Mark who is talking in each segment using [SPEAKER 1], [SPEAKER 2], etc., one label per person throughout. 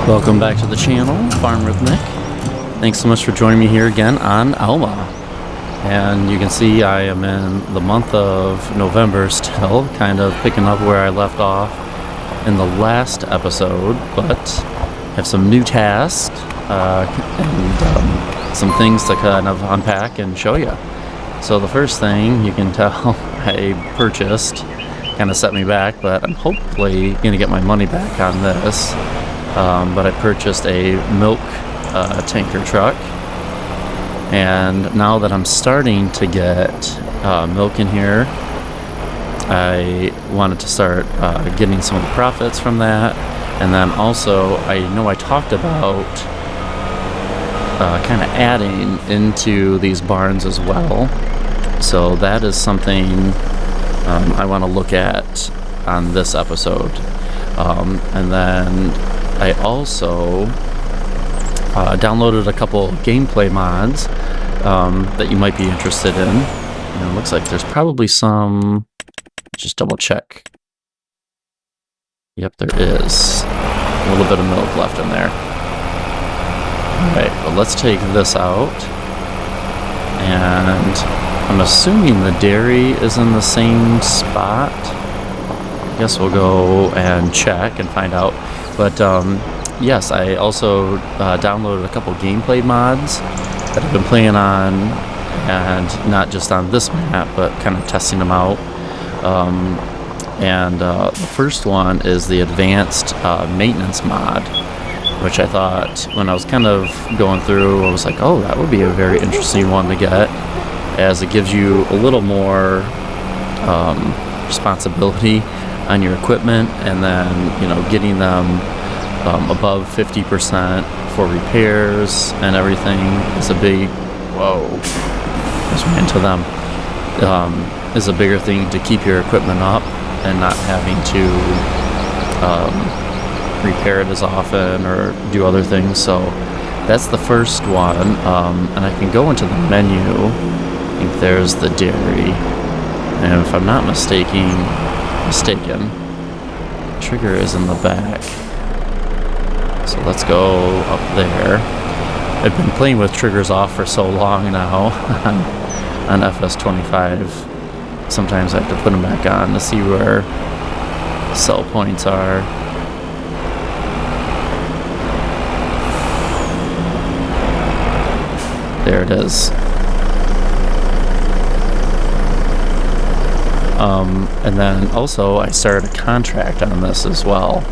[SPEAKER 1] Welcome back to the channel, Farm with Nick. Thanks so much for joining me here again on Alma. And you can see I am in the month of November still, kind of picking up where I left off in the last episode, but have some new tasks and some things to kind of unpack and show you. So the first thing you can tell I purchased kind of set me back, but I'm hopefully going to get my money back on this. But I purchased a milk tanker truck, and now that I'm starting to get milk in here, I wanted to start getting some of the profits from that. And then also, I know I talked about kind of adding into these barns as well, so that is something I want to look at on this episode. And then I also downloaded a couple gameplay mods that you might be interested in. And it looks like there's probably some. Just double check. Yep, there is a little bit of milk left in there. Alright, well, let's take this out. And I'm assuming the dairy is in the same spot. I guess we'll go and check and find out. But yes, I also downloaded a couple gameplay mods that I've been playing on, and not just on this map, but kind of testing them out. The first one is the advanced maintenance mod, which I thought when I was kind of going through, I was like, oh, that would be a very interesting one to get, as it gives you a little more responsibility on your equipment, and then, you know, getting them above 50% for repairs and everything is a big, just ran to them, is a bigger thing to keep your equipment up and not having to repair it as often or do other things. So that's the first one, and I can go into the menu. I think there's the dairy, and if I'm not mistaken, trigger is in the back. So let's go up there. I've been playing with triggers off for so long now on FS25. Sometimes I have to put them back on to see where sell points are. There it is. And then also I started a contract on this as well.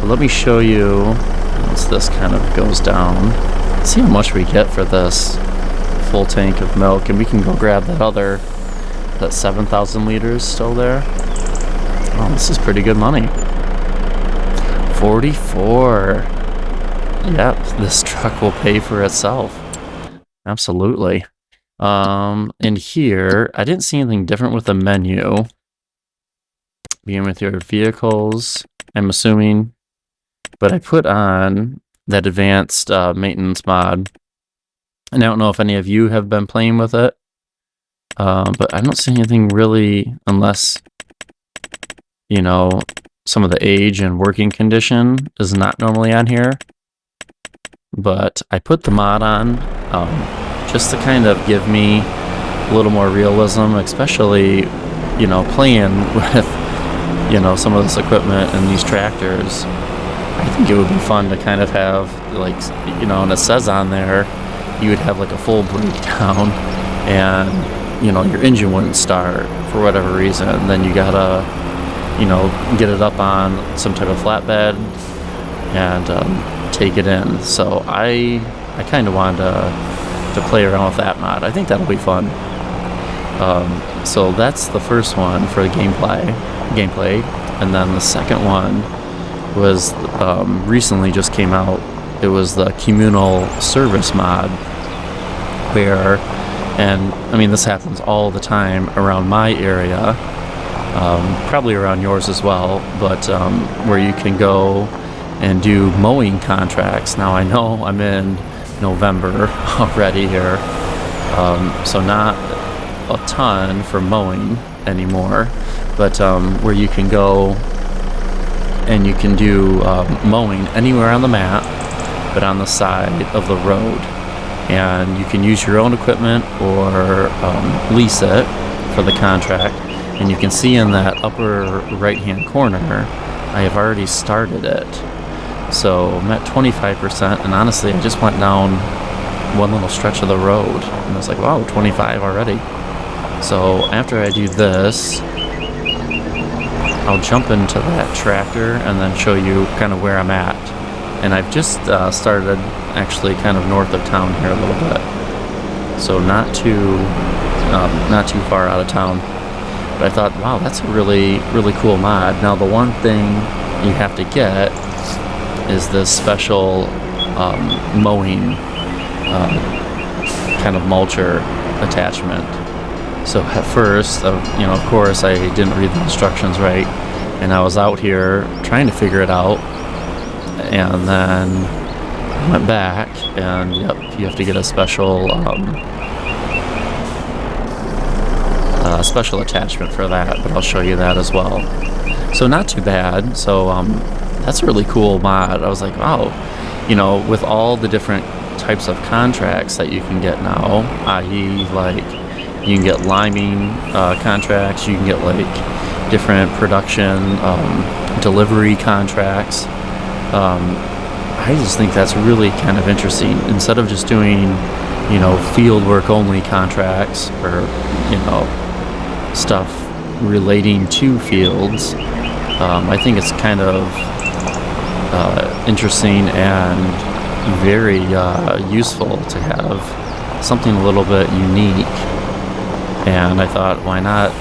[SPEAKER 1] But let me show you once this kind of goes down. See how much we get for this full tank of milk, and we can go grab that 7,000 liters still there. Oh, this is pretty good money. 44. Yep, this truck will pay for itself. Absolutely. And here, I didn't see anything different with the menu. Begin with your vehicles, I'm assuming. But I put on that advanced maintenance mod. And I don't know if any of you have been playing with it. But I don't see anything really, unless, you know, some of the age and working condition is not normally on here. But I put the mod on just to kind of give me a little more realism, especially, you know, playing with, you know, some of this equipment and these tractors. I think it would be fun to kind of have, like, you know, and it says on there, you would have like a full breakdown, and, you know, your engine wouldn't start for whatever reason. Then you gotta, you know, get it up on some type of flatbed and take it in. So I kind of wanted to play around with that mod. I think that'll be fun. So that's the first one for the gameplay, and then the second one was recently just came out. It was the Kommunal service mod, where, and I mean, this happens all the time around my area, probably around yours as well, but where you can go and do mowing contracts. Now I know I'm in November already here, so not a ton for mowing anymore, but where you can go and you can do mowing anywhere on the map, but on the side of the road. And you can use your own equipment or lease it for the contract. And you can see in that upper right-hand corner, I have already started it. So I'm at 25%, and honestly, I just went down one little stretch of the road, and I was like, wow, 25 already. So after I do this, I'll jump into that tractor and then show you kind of where I'm at. And I've just started actually kind of north of town here a little bit, so not too far out of town. But I thought, wow, that's a really cool mod. Now the one thing you have to get is this special mowing kind of mulcher attachment. So at first, of course, I didn't read the instructions right, and I was out here trying to figure it out, and then I went back, and yep, you have to get a special special attachment for that, but I'll show you that as well. So not too bad. So that's a really cool mod. I was like, wow, with all the different types of contracts that you can get now, i.e. like you can get liming contracts, you can get like different production delivery contracts. I just think that's really kind of interesting. Instead of just doing, field work only contracts or, stuff relating to fields, I think it's kind of interesting and very useful to have something a little bit unique. And I thought, why not,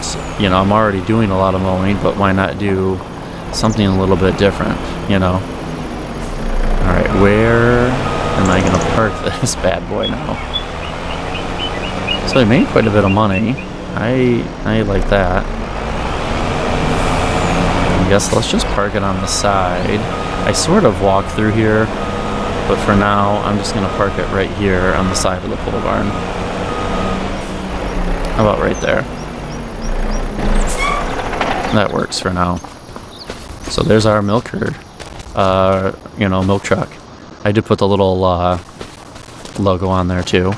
[SPEAKER 1] I'm already doing a lot of mowing, but why not do something a little bit different, Alright, where am I going to park this bad boy now? So I made quite a bit of money. I like that. I guess let's just park it on the side. I sort of walk through here, but for now, I'm just going to park it right here on the side of the pole barn. How about right there? That works for now. So there's our milk herd. Milk truck. I did put the little logo on there too.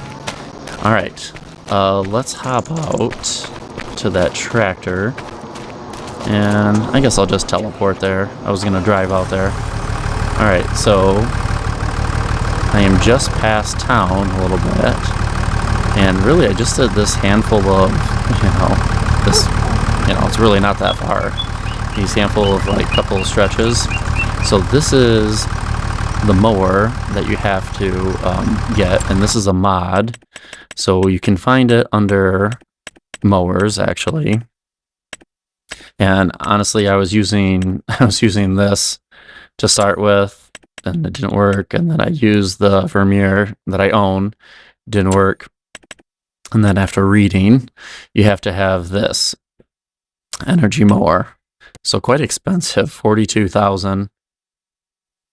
[SPEAKER 1] Alright, let's hop out to that tractor. And I guess I'll just teleport there. I was going to drive out there. Alright, so I am just past town a little bit. And really I just did this handful of, it's really not that far. These handful of couple of stretches. So this is the mower that you have to get, and this is a mod. So you can find it under mowers actually. And honestly, I was using this to start with, and it didn't work. And then I used the Vermeer that I own, didn't work. And then after reading, you have to have this energy mower. So quite expensive, $42,000.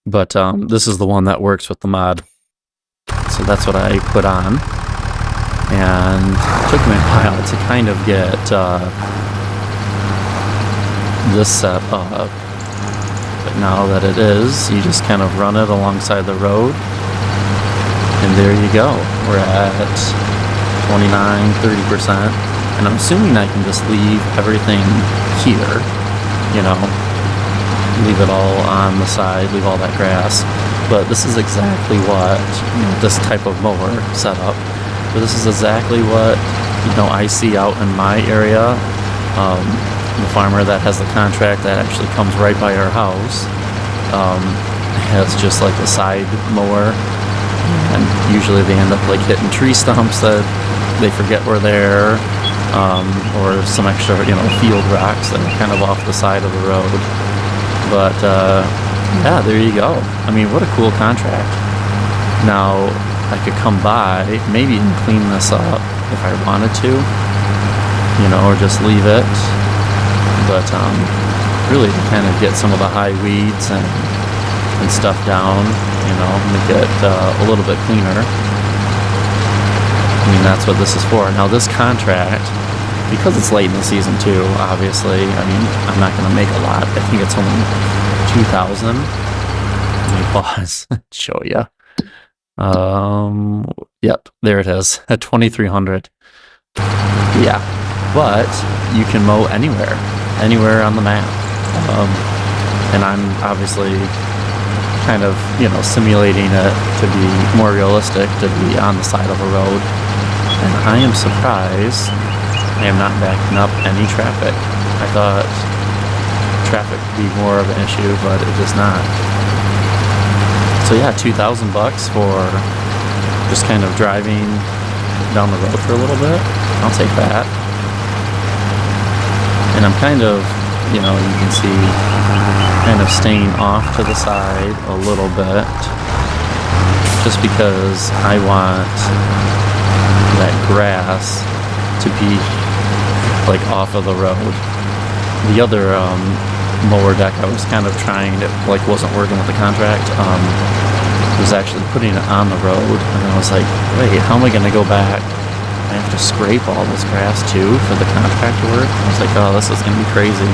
[SPEAKER 1] But this is the one that works with the mod. So that's what I put on. And it took me a while to kind of get this set up. But now that it is, you just kind of run it alongside the road. And there you go. We're at 29-30%. And I'm assuming I can just leave everything here, leave it all on the side, leave all that grass. But this is exactly what, this type of mower setup. But this is exactly what, I see out in my area. The farmer that has the contract that actually comes right by our house has just like a side mower. And usually they end up hitting tree stumps that they forget were there. Or some extra, field rocks that are kind of off the side of the road. But, yeah, there you go. I mean, what a cool contract. Now, I could come by, maybe even clean this up if I wanted to, or just leave it. But, really to kind of get some of the high weeds and stuff down, make it a little bit cleaner. I mean, that's what this is for. Now, this contract, because it's late in the season too, obviously, I mean, I'm not going to make a lot. I think it's only 2,000. Let me pause. Show you. Yep, there it is at 2,300. Yeah, but you can mow anywhere on the map. And I'm obviously kind of, simulating it to be more realistic, to be on the side of a road. And I am surprised I am not backing up any traffic. I thought traffic would be more of an issue, but it is not. So yeah, $2,000 for just kind of driving down the road for a little bit. I'll take that. And I'm kind of, you can see, kind of staying off to the side a little bit, just because I want that grass to be like off of the road. The other mower deck I was kind of trying, it like wasn't working with the contract, was actually putting it on the road, and I was like, wait, how am I going to go back? I have to scrape all this grass too for the contract to work. I was like, oh, this is going to be crazy.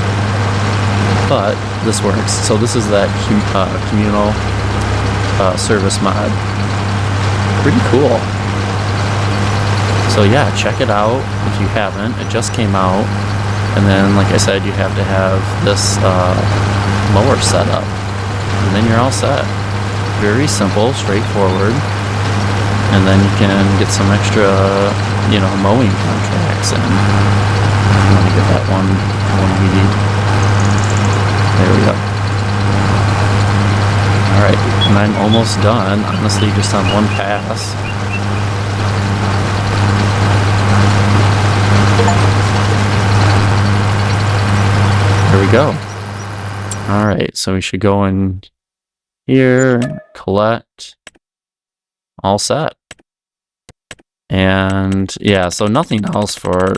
[SPEAKER 1] But this works. So this is that Kommunal service mod. Pretty cool. So yeah, check it out if you haven't. It just came out. And then, like I said, you have to have this mower set up. And then you're all set. Very simple, straightforward. And then you can get some extra, mowing contracts. And I'm going to get that one weed. There we go. Alright, and I'm almost done, honestly, just on one pass. There we go. Alright, so we should go in here, collect, all set. And yeah, so nothing else for,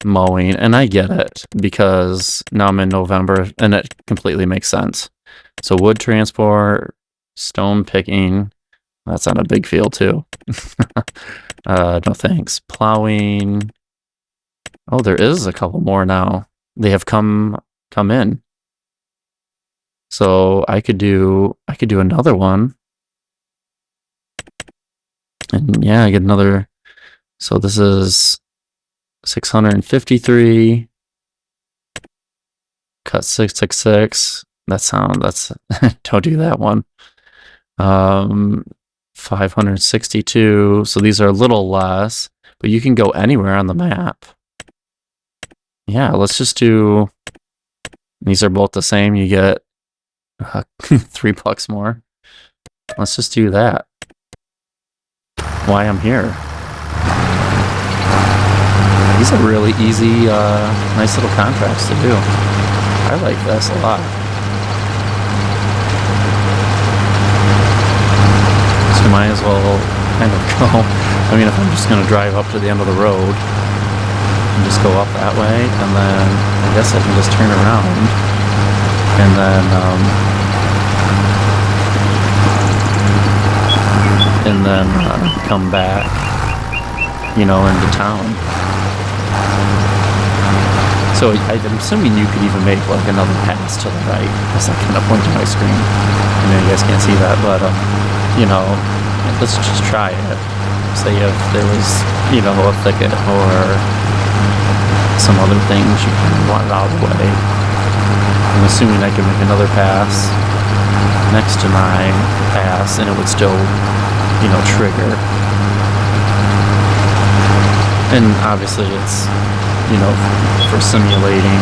[SPEAKER 1] mowing, and I get it because now I'm in November and it completely makes sense. So wood transport, stone picking, that's on a big field too. No thanks. Plowing. Oh, there is a couple more now. They have come in. So I could do another one. And yeah, I get another. So this is 653. Cut 666. That's don't do that one. 562. So these are a little less, but you can go anywhere on the map. Yeah, let's just do. These are both the same. You get $3 more. Let's just do that. Why I'm here. These are really easy, nice little contracts to do. I like this a lot. So you might as well kind of go. I mean, if I'm just going to drive up to the end of the road and just go up that way, and then I guess I can just turn around and then come back, into town. So I'm assuming you could even make like another pass to the right. As I kind of point to my screen. I know you guys can't see that, but let's just try it. Say if there was, a thicket or some other things you kind of wanted out of the way. I'm assuming I could make another pass next to my pass, and it would still, trigger. And obviously it's, for simulating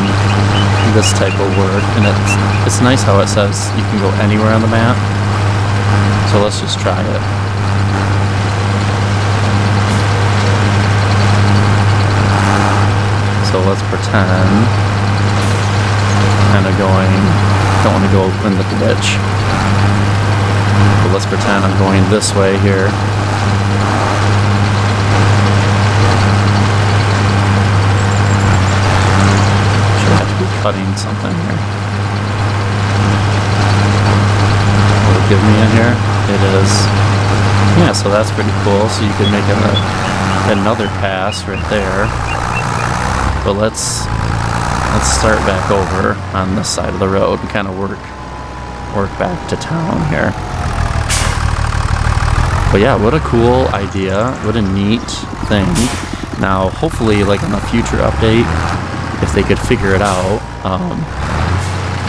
[SPEAKER 1] this type of work, and it's nice how it says you can go anywhere on the map. So let's just try it. So let's pretend kind of going, don't want to go in the ditch, but let's pretend I'm going this way here. Cutting something here. Will it give me in here? It is. Yeah, so that's pretty cool. So you can make another pass right there. But let's let's start back over on this side of the road and kind of work back to town here. But yeah, what a cool idea. What a neat thing. Now, hopefully, like in a future update, if they could figure it out,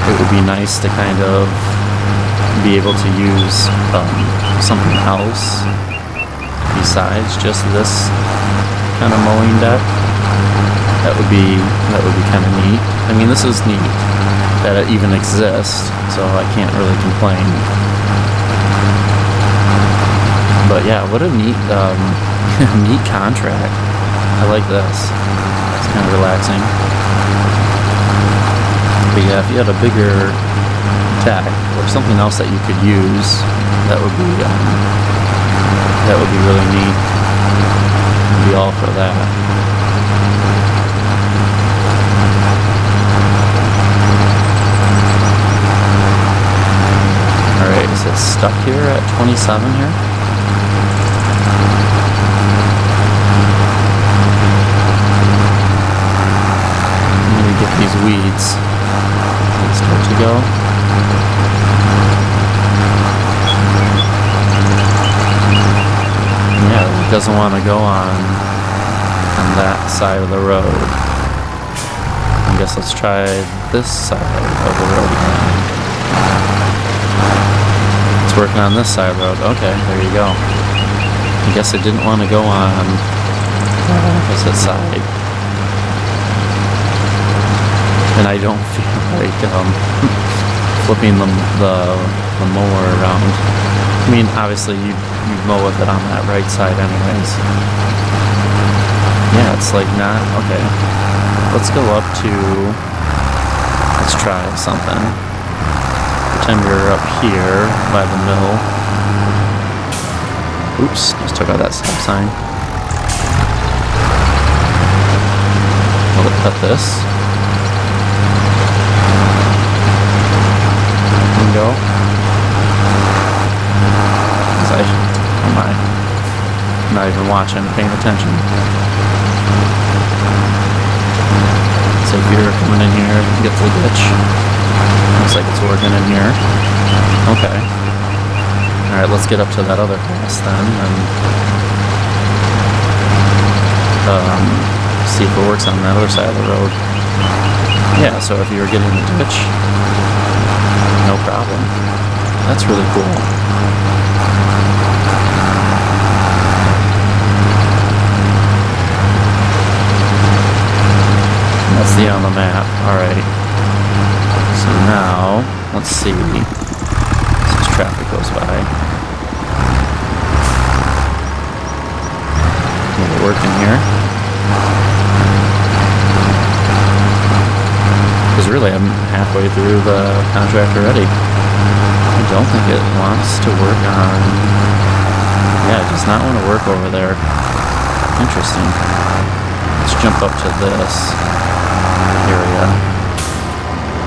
[SPEAKER 1] it would be nice to kind of be able to use something else besides just this kind of mowing deck. That would be kind of neat. I mean, this is neat that it even exists, so I can't really complain. But yeah, what a neat neat contract. I like this. It's kind of relaxing. But yeah, if you had a bigger deck or something else that you could use, that would be really neat. I'd be all for that. Alright, is it stuck here at 27 here? I'm gonna get these weeds. Let's start to go. Yeah, it doesn't want to go on that side of the road. I guess let's try this side of the road again. It's working on this side of the road. Okay, there you go. I guess it didn't want to go on the opposite side. And I don't feel like flipping the mower around. I mean, obviously you mow with it on that right side anyways. Yeah, it's like not, okay. Let's go up to, let's try something. Pretend we're up here by the mill. Oops, just took out that stop sign. Will it cut this? Go. Oh my. I'm not even watching, paying attention. So if you're coming in here, get to the ditch. Looks like it's working in here. Okay. Alright, let's get up to that other pass then and see if it works on the other side of the road. Yeah, so if you were getting the ditch, no problem. That's really cool. That's the on the map. Alright. So now, let's see. As traffic goes by. Will it work in here? Because really, I'm halfway through the contract already. I don't think it wants to work on... Yeah, it does not want to work over there. Interesting. Let's jump up to this area.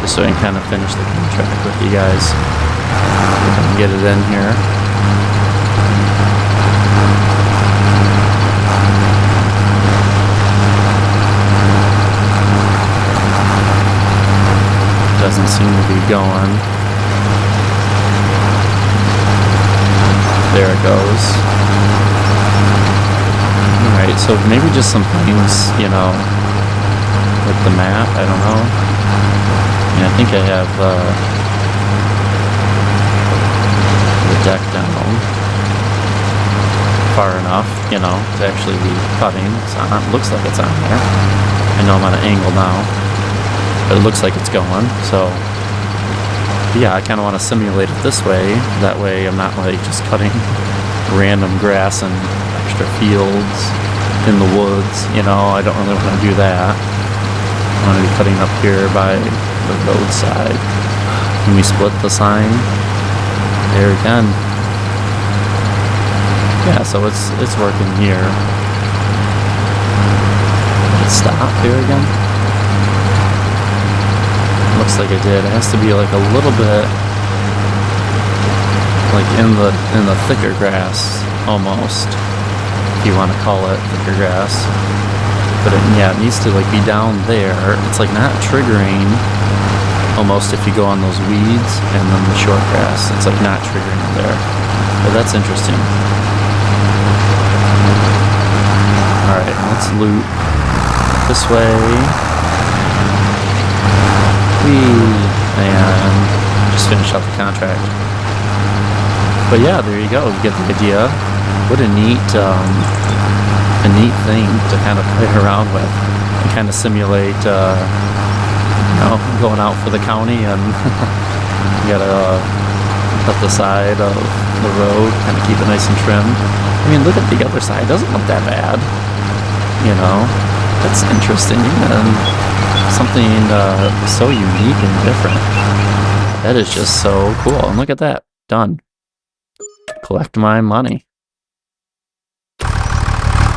[SPEAKER 1] Just so I can kind of finish the contract with you guys. If I can get it in here. Doesn't seem to be going. There it goes. Alright, so maybe just some things, you know, with the map, I don't know. I think I have the deck down far enough, you know, to actually be cutting. It's on, looks like it's on there. I know I'm on an angle now. But it looks like it's going, so yeah, I kind of want to simulate it this way. That way I'm not like just cutting random grass and extra fields in the woods, you know. I don't really want to do that. I want to be cutting up here by the roadside. Can we split the sign? There again. Yeah, so it's working here. Did it stop here again? Looks like it did. It has to be like a little bit like in the thicker grass almost, if you want to call it thicker grass. But yeah, it needs to like be down there. It's like not triggering almost if you go on those weeds and then the short grass. It's like not triggering there. But that's interesting. Alright, let's loop this way. And just finish out the contract. But yeah, there you go. You get the idea. What a neat thing to kind of play around with and kind of simulate, going out for the county and you gotta cut the side of the road, kind of keep it nice and trimmed. I mean, look at the other side. It doesn't look that bad. That's interesting and something so unique and different. That is just so cool. And look at that. Done. Collect my money.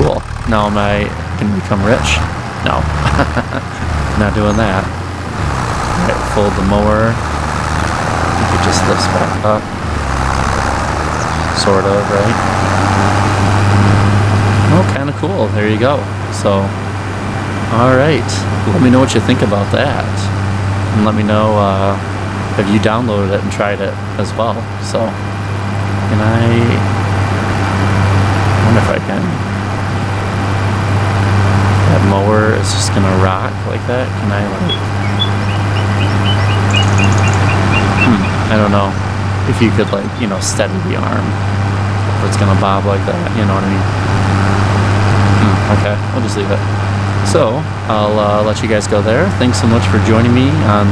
[SPEAKER 1] Cool. Now am I going to become rich? No. Not doing that. Alright, fold the mower. I think it just lifts back up. Sort of, right? Oh, kind of cool. There you go. So, alright. Let me know what you think about that. And let me know, have you downloaded it and tried it as well? So, I wonder if I can. That mower is just gonna rock like that. Can I I don't know if you could steady the arm. If it's gonna bob like that, you know what I mean? Okay, I'll just leave it. So, I'll let you guys go there. Thanks so much for joining me on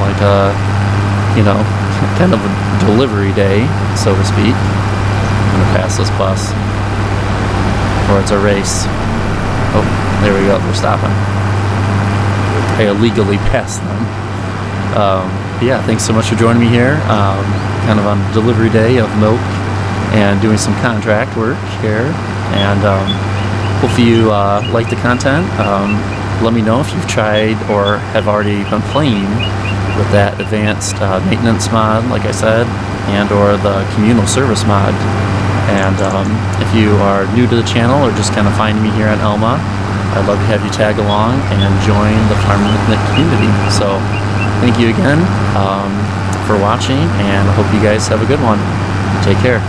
[SPEAKER 1] kind of a delivery day, so to speak. I'm gonna pass this bus. Or it's a race. Oh, there we go, they're stopping. I illegally passed them. Yeah, thanks so much for joining me here. Kind of on delivery day of milk and doing some contract work here. And hopefully you like the content. Let me know if you've tried or have already been playing with that advanced maintenance mod, like I said, and or the communal service mod. And if you are new to the channel or just kind of find me here at Alma, I'd love to have you tag along and join the Farming with Nick community. So thank you again for watching, and I hope you guys have a good one. Take care.